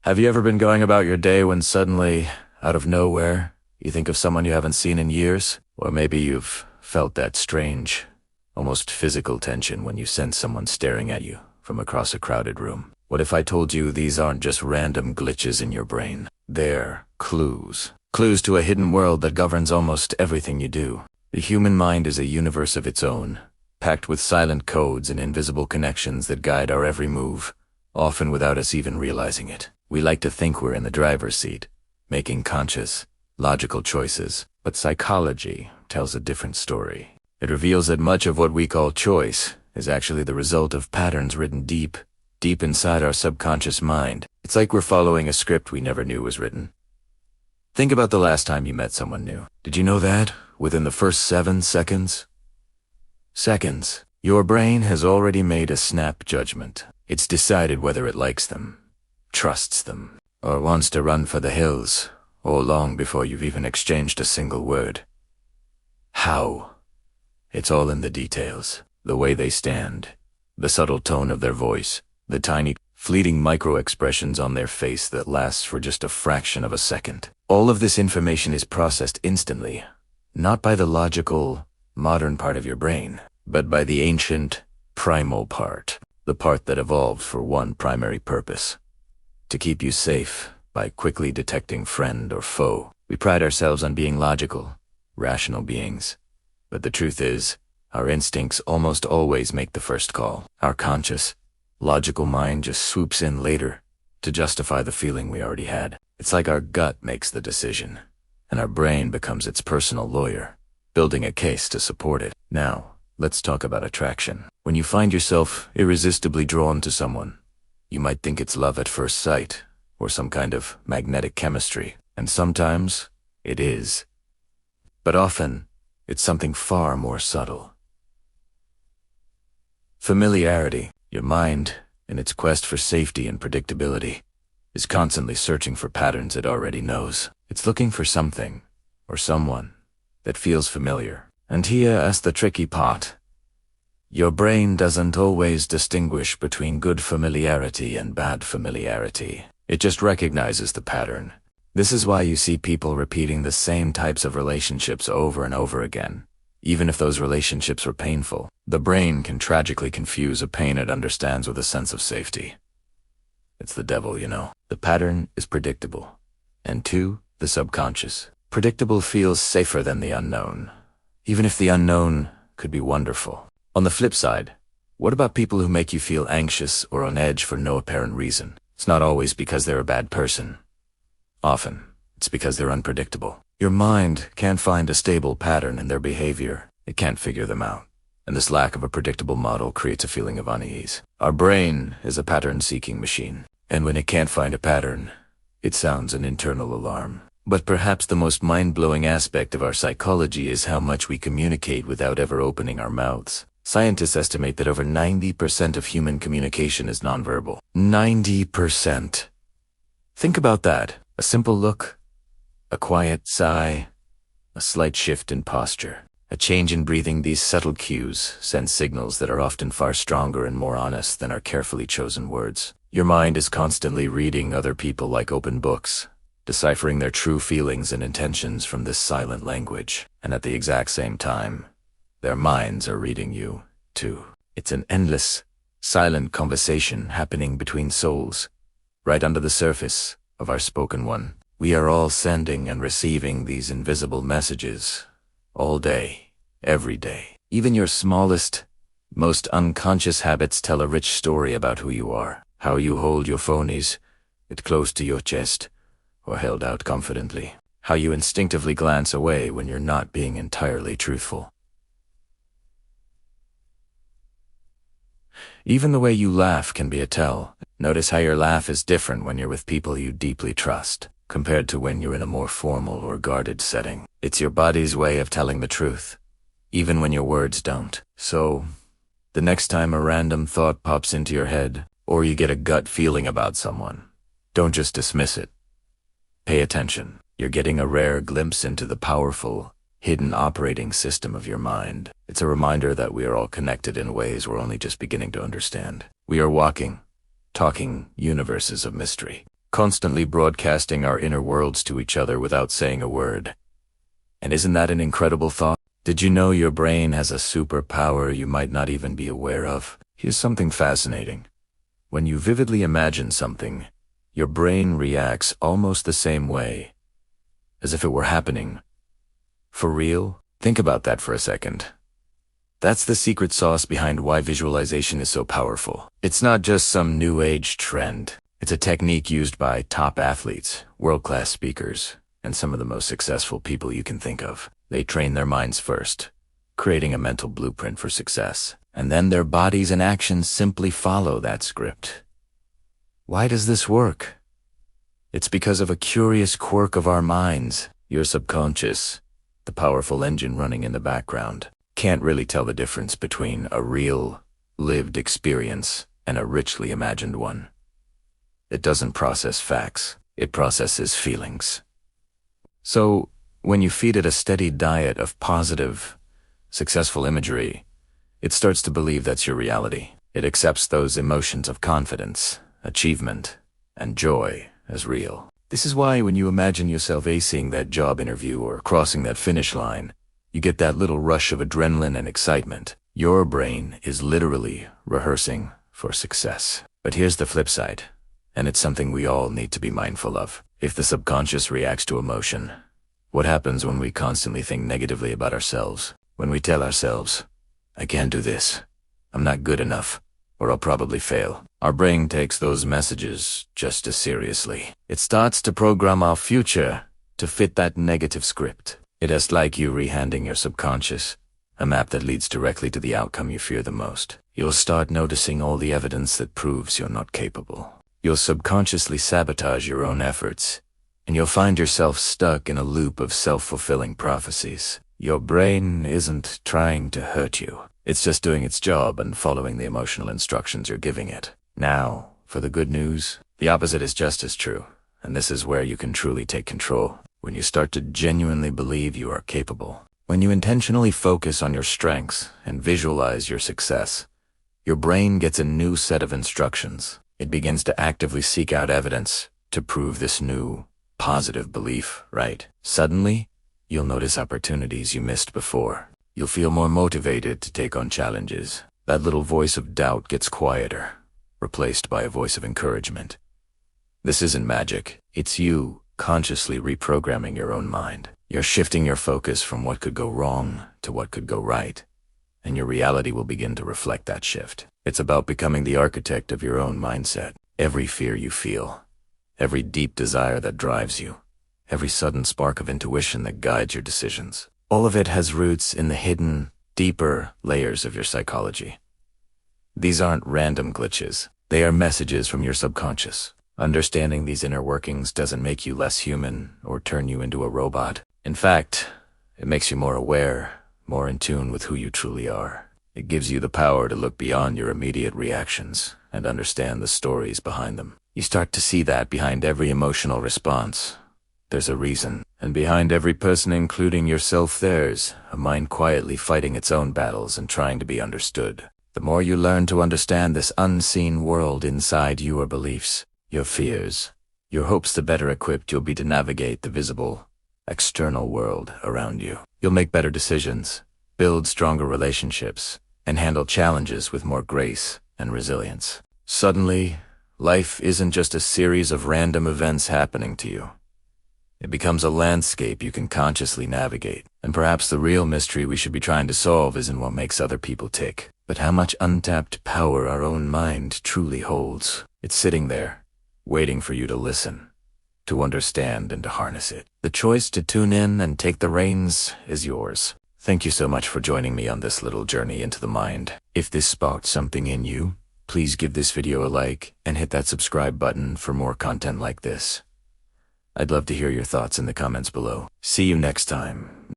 Have you ever been going about your day when suddenly, out of nowhere, you think of someone you haven't seen in years? Or maybe you've felt that strange, almost physical tension when you sense someone staring at you from across a crowded room. What if I told you these aren't just random glitches in your brain? They're clues. Clues to a hidden world that governs almost everything you do. The human mind is a universe of its own, packed with silent codes and invisible connections that guide our every move, often without us even realizing it. We like to think we're in the driver's seat, making conscious, logical choices, but psychology tells a different story. It reveals that much of what we call choice is actually the result of patterns written deep inside our subconscious mind. It's like we're following a script we never knew was written. Think about the last time you met someone new. Did you know that? Within the first 7 seconds? Your brain has already made a snap judgment. It's decided whether it likes them, trusts them, or wants to run for the hills, all long before you've even exchanged a single word. How? It's all in the details. The way they stand, the subtle tone of their voice, the tiny, fleeting micro-expressions on their face that lasts for just a fraction of a second. All of this information is processed instantly, not by the logical, modern part of your brain, but by the ancient, primal part, the part that evolved for one primary purpose: to keep you safe by quickly detecting friend or foe. We pride ourselves on being logical, rational beings, but the truth is, our instincts almost always make the first call. Our conscious, logical mind just swoops in later to justify the feeling we already had. It's like our gut makes the decision, and our brain becomes its personal lawyer, building a case to support it. Now, let's talk about attraction. When you find yourself irresistibly drawn to someone, you might think it's love at first sight, or some kind of magnetic chemistry, and sometimes it is. But often, it's something far more subtle. Familiarity. Your mind, in its quest for safety and predictability, is constantly searching for patterns it already knows. It's looking for something, or someone, that feels familiar. And here's the tricky part. Your brain doesn't always distinguish between good familiarity and bad familiarity. It just recognizes the pattern. This is why you see people repeating the same types of relationships over and over again. Even if those relationships were painful, the brain can tragically confuse a pain it understands with a sense of safety. It's the devil, you know. The pattern is predictable. And 2, the subconscious. Predictable feels safer than the unknown, even if the unknown could be wonderful. On the flip side, what about people who make you feel anxious or on edge for no apparent reason? It's not always because they're a bad person. Often, it's because they're unpredictable. Your mind can't find a stable pattern in their behavior. It can't figure them out. And this lack of a predictable model creates a feeling of unease. Our brain is a pattern-seeking machine. And when it can't find a pattern, it sounds an internal alarm. But perhaps the most mind-blowing aspect of our psychology is how much we communicate without ever opening our mouths. Scientists estimate that over 90% of human communication is nonverbal. 90%. Think about that. A simple look, a quiet sigh, a slight shift in posture, a change in breathing. These subtle cues send signals that are often far stronger and more honest than our carefully chosen words. Your mind is constantly reading other people like open books, deciphering their true feelings and intentions from this silent language. And at the exact same time, their minds are reading you, too. It's an endless, silent conversation happening between souls, right under the surface of our spoken one. We are all sending and receiving these invisible messages, all day, every day. Even your smallest, most unconscious habits tell a rich story about who you are. How you hold your phonies, it close to your chest, or held out confidently. How you instinctively glance away when you're not being entirely truthful. Even the way you laugh can be a tell. Notice how your laugh is different when you're with people you deeply trust, compared to when you're in a more formal or guarded setting. It's your body's way of telling the truth, even when your words don't. So, the next time a random thought pops into your head, or you get a gut feeling about someone, don't just dismiss it. Pay attention. You're getting a rare glimpse into the powerful, hidden operating system of your mind. It's a reminder that we are all connected in ways we're only just beginning to understand. We are walking, talking universes of mystery. constantly broadcasting our inner worlds to each other without saying a word. And isn't that an incredible thought? Did you know your brain has a superpower you might not even be aware of? Here's something fascinating. When you vividly imagine something, your brain reacts almost the same way, as if it were happening. For real? Think about that for a second. That's the secret sauce behind why visualization is so powerful. It's not just some new age trend. It's a technique used by top athletes, world-class speakers, and some of the most successful people you can think of. They train their minds first, creating a mental blueprint for success, and then their bodies and actions simply follow that script. Why does this work? It's because of a curious quirk of our minds. Your subconscious, the powerful engine running in the background, can't really tell the difference between a real, lived experience and a richly imagined one. It doesn't process facts, it processes feelings. So, when you feed it a steady diet of positive, successful imagery, it starts to believe that's your reality. It accepts those emotions of confidence, achievement, and joy as real. This is why when you imagine yourself acing that job interview or crossing that finish line, you get that little rush of adrenaline and excitement. Your brain is literally rehearsing for success. But here's the flip side, and it's something we all need to be mindful of. If the subconscious reacts to emotion, what happens when we constantly think negatively about ourselves? When we tell ourselves, I can't do this, I'm not good enough, or I'll probably fail. Our brain takes those messages just as seriously. It starts to program our future to fit that negative script. It is like you rehanding your subconscious a map that leads directly to the outcome you fear the most. You'll start noticing all the evidence that proves you're not capable. You'll subconsciously sabotage your own efforts, and you'll find yourself stuck in a loop of self-fulfilling prophecies. Your brain isn't trying to hurt you. It's just doing its job and following the emotional instructions you're giving it. Now, for the good news, the opposite is just as true, and this is where you can truly take control. When you start to genuinely believe you are capable, when you intentionally focus on your strengths and visualize your success, your brain gets a new set of instructions. It begins to actively seek out evidence to prove this new, positive belief right. Suddenly, you'll notice opportunities you missed before. You'll feel more motivated to take on challenges. That little voice of doubt gets quieter, replaced by a voice of encouragement. This isn't magic. It's you consciously reprogramming your own mind. You're shifting your focus from what could go wrong to what could go right, and your reality will begin to reflect that shift. It's about becoming the architect of your own mindset. Every fear you feel, every deep desire that drives you, every sudden spark of intuition that guides your decisions, all of it has roots in the hidden, deeper layers of your psychology. These aren't random glitches. They are messages from your subconscious. Understanding these inner workings doesn't make you less human or turn you into a robot. In fact, it makes you more aware, more in tune with who you truly are. It gives you the power to look beyond your immediate reactions and understand the stories behind them. You start to see that behind every emotional response, there's a reason. And behind every person, including yourself, there's a mind quietly fighting its own battles and trying to be understood. The more you learn to understand this unseen world inside your beliefs, your fears, your hopes, the better equipped you'll be to navigate the visible, external world around you. You'll make better decisions, build stronger relationships, and handle challenges with more grace and resilience. Suddenly, life isn't just a series of random events happening to you. It becomes a landscape you can consciously navigate. And perhaps the real mystery we should be trying to solve isn't what makes other people tick, but how much untapped power our own mind truly holds. It's sitting there, waiting for you to listen, to understand, and to harness it. The choice to tune in and take the reins is yours. Thank you so much for joining me on this little journey into the mind. If this sparked something in you, please give this video a like and hit that subscribe button for more content like this. I'd love to hear your thoughts in the comments below. See you next time.